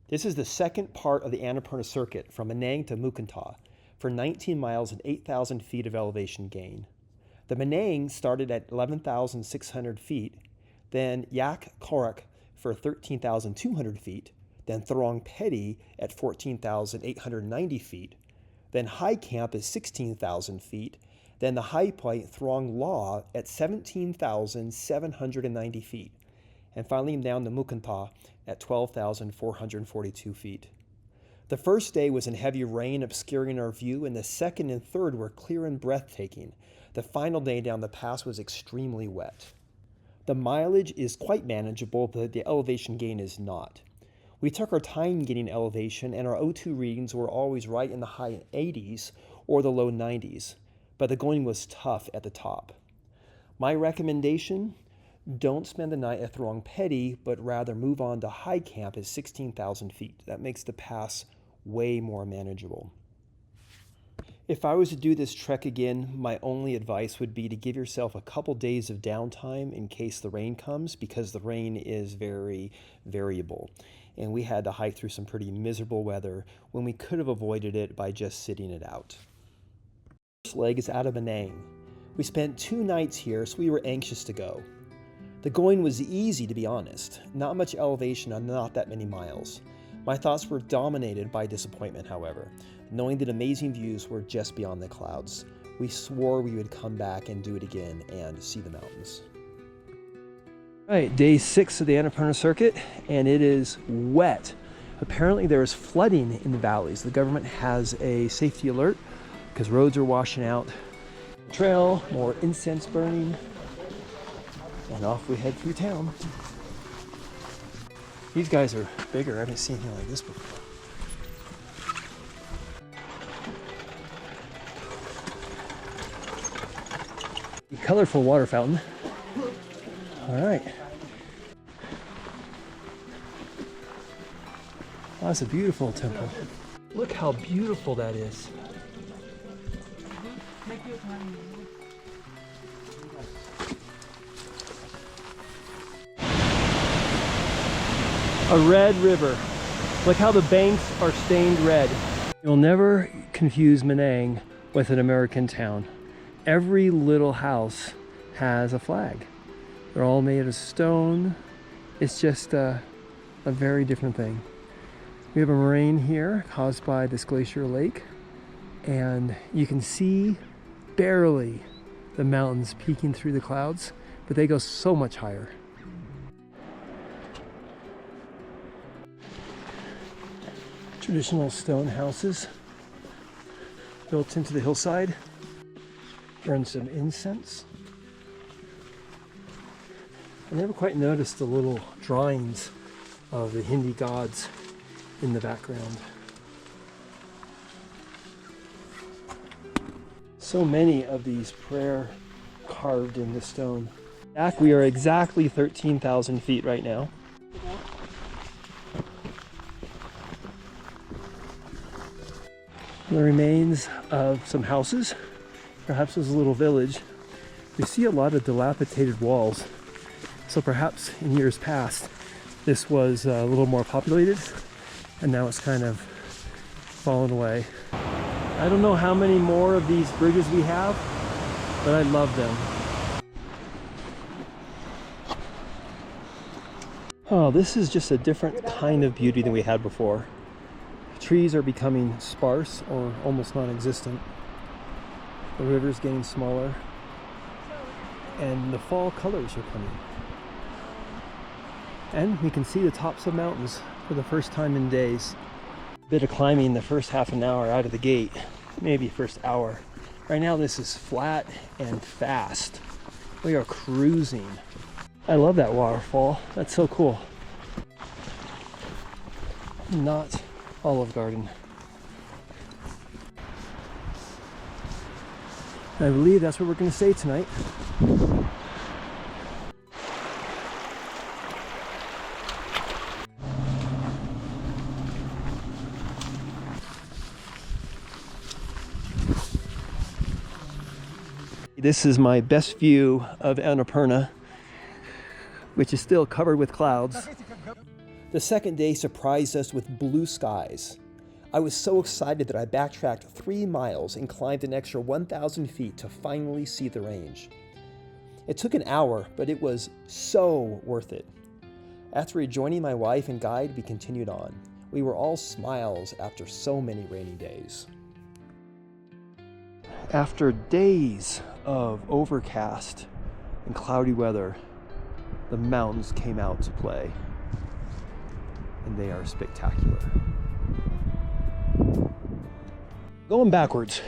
This is the second part of the Annapurna Circuit from Manang to Mukinath for 19 miles and 8,000 feet of elevation gain. The Manang started at 11,600 feet, then Yak Kharka for 13,200 feet, then Thorong Phedi at 14,890 feet, then high camp is 16,000 feet, then the high point Thorong Law at 17,790 feet, and finally down to Mukinath at 12,442 feet. The first day was in heavy rain obscuring our view, and the second and third were clear and breathtaking. The final day down the pass was extremely wet. The mileage is quite manageable, but the elevation gain is not. We took our time getting elevation, and our O2 readings were always right in the high 80s or the low 90s, but the going was tough at the top. My recommendation? Don't spend the night at Thorong Phedi, but rather move on to high camp at 16,000 feet. That makes the pass way more manageable. If I was to do this trek again, my only advice would be to give yourself a couple days of downtime in case the rain comes, because the rain is very variable. And we had to hike through some pretty miserable weather when we could have avoided it by just sitting it out. First leg is out of Manang. We spent 2 nights here, so we were anxious to go. The going was easy, to be honest. Not much elevation on not that many miles. My thoughts were dominated by disappointment, however, knowing that amazing views were just beyond the clouds. We swore we would come back and do it again and see the mountains. All right, day 6 of the Annapurna Circuit, and it is wet. Apparently there is flooding in the valleys. The government has a safety alert because roads are washing out. Trail, more incense burning, and off we head through town. These guys are bigger. I haven't seen anything like this before. A colorful water fountain. All right. Oh, that's a beautiful temple. Look how beautiful that is. A red river. Look how the banks are stained red. You'll never confuse Manang with an American town. Every little house has a flag. They're all made of stone. It's just a very different thing. We have a moraine here caused by this glacier lake, and you can see barely the mountains peeking through the clouds, but they go so much higher. Traditional stone houses built into the hillside. Burn some incense. I never quite noticed the little drawings of the Hindi gods in the background. So many of these prayer carved into stone. We are exactly 13,000 feet right now. The remains of some houses. Perhaps it was a little village. We see a lot of dilapidated walls. So perhaps in years past, this was a little more populated, and now it's kind of fallen away. I don't know how many more of these bridges we have, but I love them. Oh, this is just a different kind of beauty than we had before. Trees are becoming sparse or almost non-existent. The river's getting smaller, and the fall colors are coming. And we can see the tops of mountains for the first time in days. A bit of climbing the first half an hour out of the gate, maybe first hour. Right now this is flat and fast. We are cruising. I love that waterfall. That's so cool. Not Olive Garden. I believe that's where we're going to stay tonight. This is my best view of Annapurna, which is still covered with clouds. The second day surprised us with blue skies. I was so excited that I backtracked 3 miles and climbed an extra 1,000 feet to finally see the range. It took an hour, but it was so worth it. After rejoining my wife and guide, we continued on. We were all smiles after so many rainy days. After days of overcast and cloudy weather, the mountains came out to play, and they are spectacular. Going backwards.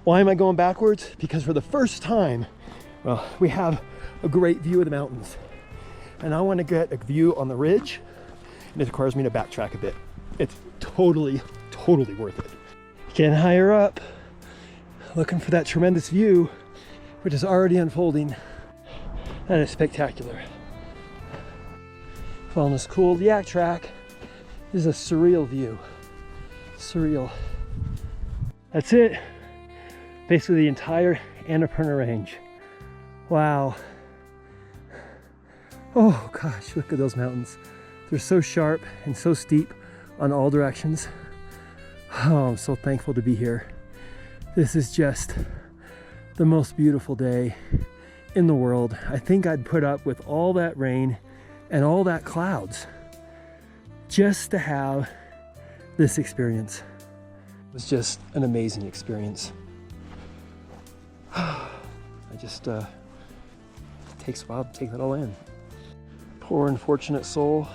Why am I going backwards? Because for the first time, well, we have a great view of the mountains, and I want to get a view on the ridge, and it requires me to backtrack a bit. It's totally worth it. Getting higher up, looking for that tremendous view, which is already unfolding. That is spectacular. Following this cool yak track is a surreal view. Surreal. That's it. Basically the entire Annapurna range. Wow. Oh gosh, look at those mountains. They're so sharp and so steep on all directions. Oh, I'm so thankful to be here. This is just the most beautiful day in the world. I think I'd put up with all that rain and all that clouds just to have this experience. It was just an amazing experience. It takes a while to take that all in. Poor unfortunate soul.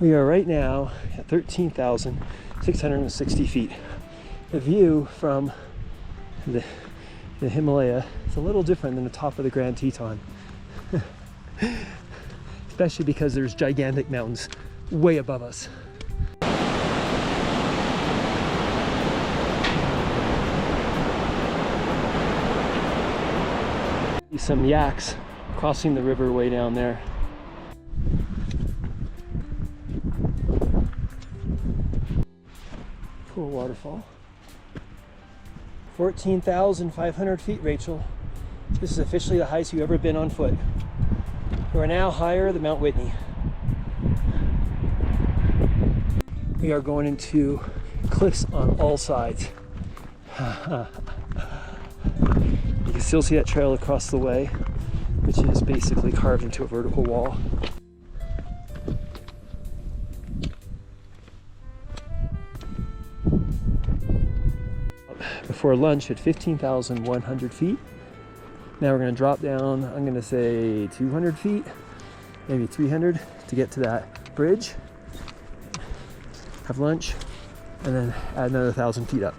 We are right now at 13,660 feet. The view from the Himalaya is a little different than the top of the Grand Teton. Especially because there's gigantic mountains way above us. Some yaks crossing the river way down there. Cool waterfall. 14,500 feet, Rachel. This is officially the highest you've ever been on foot. We are now higher than Mount Whitney. We are going into cliffs on all sides. You can still see that trail across the way, which is basically carved into a vertical wall. Before lunch at 15,100 feet. Now we're going to drop down, I'm going to say 200 feet, maybe 300 to get to that bridge, have lunch, and then add another 1,000 feet up.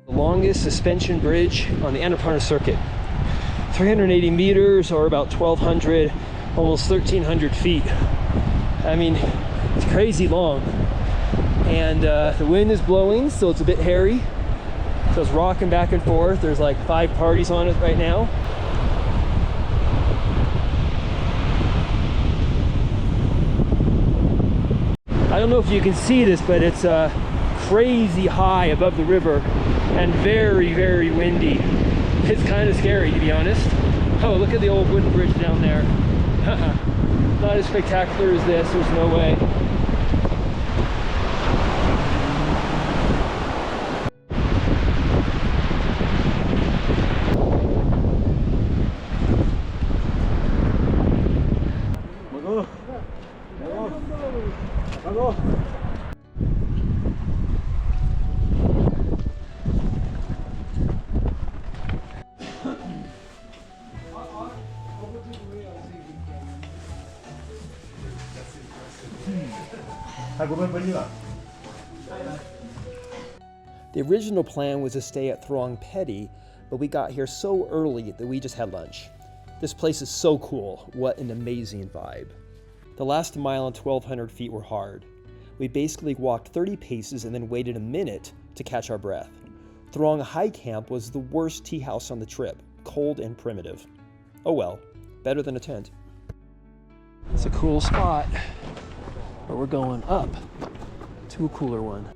Longest suspension bridge on the Annapurna Circuit. 380 meters, or about 1,200, almost 1,300 feet. I mean, it's crazy long. And the wind is blowing, so it's a bit hairy. So it's rocking back and forth. There's like 5 parties on it right now. I don't know if you can see this, but it's crazy high above the river and very windy. It's kind of scary, to be honest. Oh, look at the old wooden bridge down there. Not as spectacular as this, there's no way. The original plan was to stay at Thorong Phedi, but we got here so early that we just had lunch. This place is so cool. What an amazing vibe. The last mile and 1,200 feet were hard. We basically walked 30 paces and then waited a minute to catch our breath. Thorong High Camp was the worst tea house on the trip, cold and primitive. Oh well, better than a tent. It's a cool spot, but we're going up to a cooler one.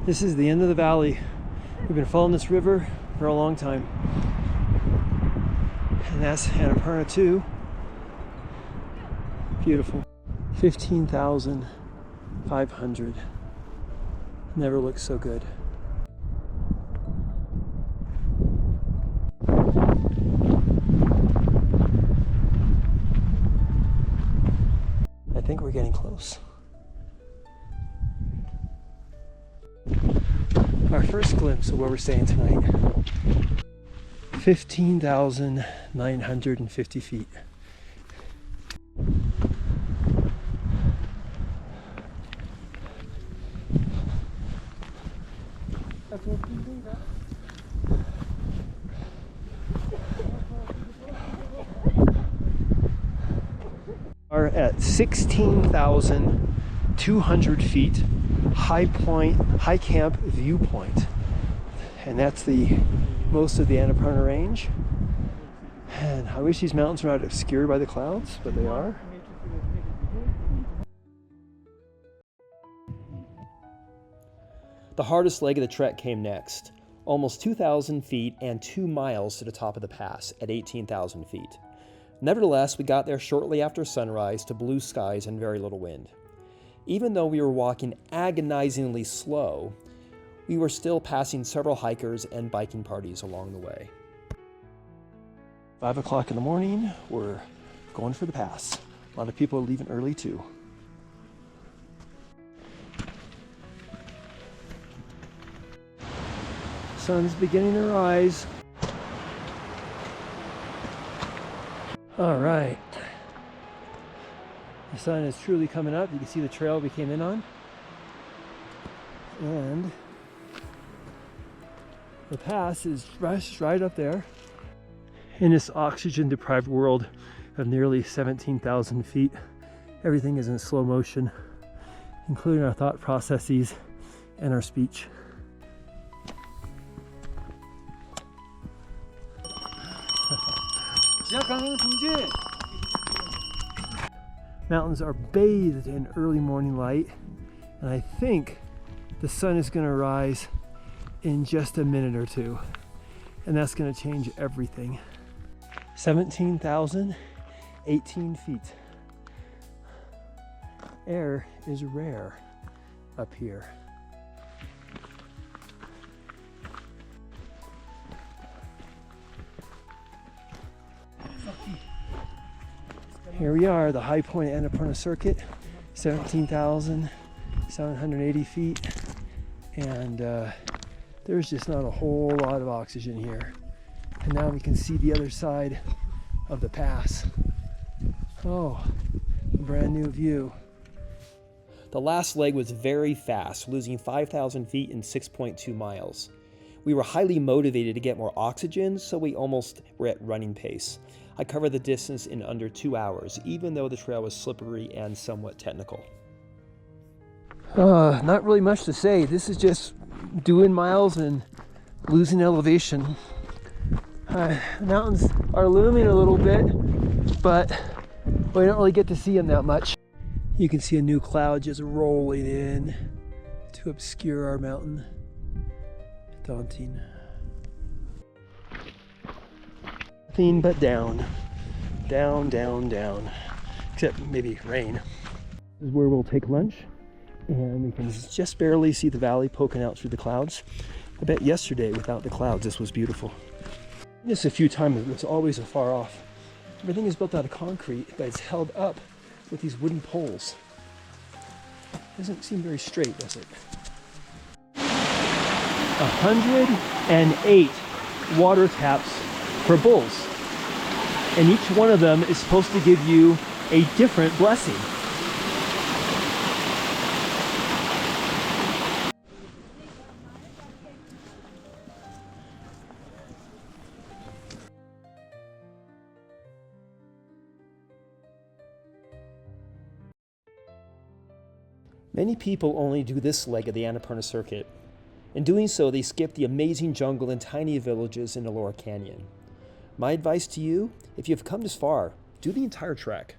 This is the end of the valley. We've been following this river for a long time. And that's Annapurna 2. Beautiful. 15,500. Never looked so good. I think we're getting close. Our first glimpse of where we're staying tonight. 15,950 feet. Are at 16,200 feet, high camp viewpoint, and that's the most of the Annapurna range. And I wish these mountains were not obscured by the clouds, but they are. The hardest leg of the trek came next, almost 2,000 feet and 2 miles to the top of the pass at 18,000 feet. Nevertheless, we got there shortly after sunrise to blue skies and very little wind. Even though we were walking agonizingly slow, we were still passing several hikers and biking parties along the way. 5 o'clock in the morning, we're going for the pass. A lot of people are leaving early too. Sun's beginning to rise. All right. The sun is truly coming up. You can see the trail we came in on. And the pass is right up there. In this oxygen-deprived world of nearly 17,000 feet, everything is in slow motion, including our thought processes and our speech. Mountains are bathed in early morning light, and I think the sun is going to rise in just a minute or two, and that's going to change everything. 17,018 feet. Air is rare up here. Here we are, the high point of Annapurna Circuit, 17,780 feet, and there's just not a whole lot of oxygen here. And now we can see the other side of the pass. Oh, a brand new view. The last leg was very fast, losing 5,000 feet in 6.2 miles. We were highly motivated to get more oxygen, so we almost were at running pace. I covered the distance in under 2 hours, even though the trail was slippery and somewhat technical. Not really much to say. This is just doing miles and losing elevation. Mountains are looming a little bit, but we don't really get to see them that much. You can see a new cloud just rolling in to obscure our mountain. Daunting. Nothing but down. Down, down, down. Except maybe rain. This is where we'll take lunch, and we can just barely see the valley poking out through the clouds. I bet yesterday without the clouds this was beautiful. Just a few times it was always afar off. Everything is built out of concrete, but it's held up with these wooden poles. Doesn't seem very straight, does it? 108 water taps for bulls, and each one of them is supposed to give you a different blessing. Many people only do this leg of the Annapurna Circuit. In doing so, they skip the amazing jungle and tiny villages in the Lower Canyon. My advice to you, if you've come this far, do the entire trek.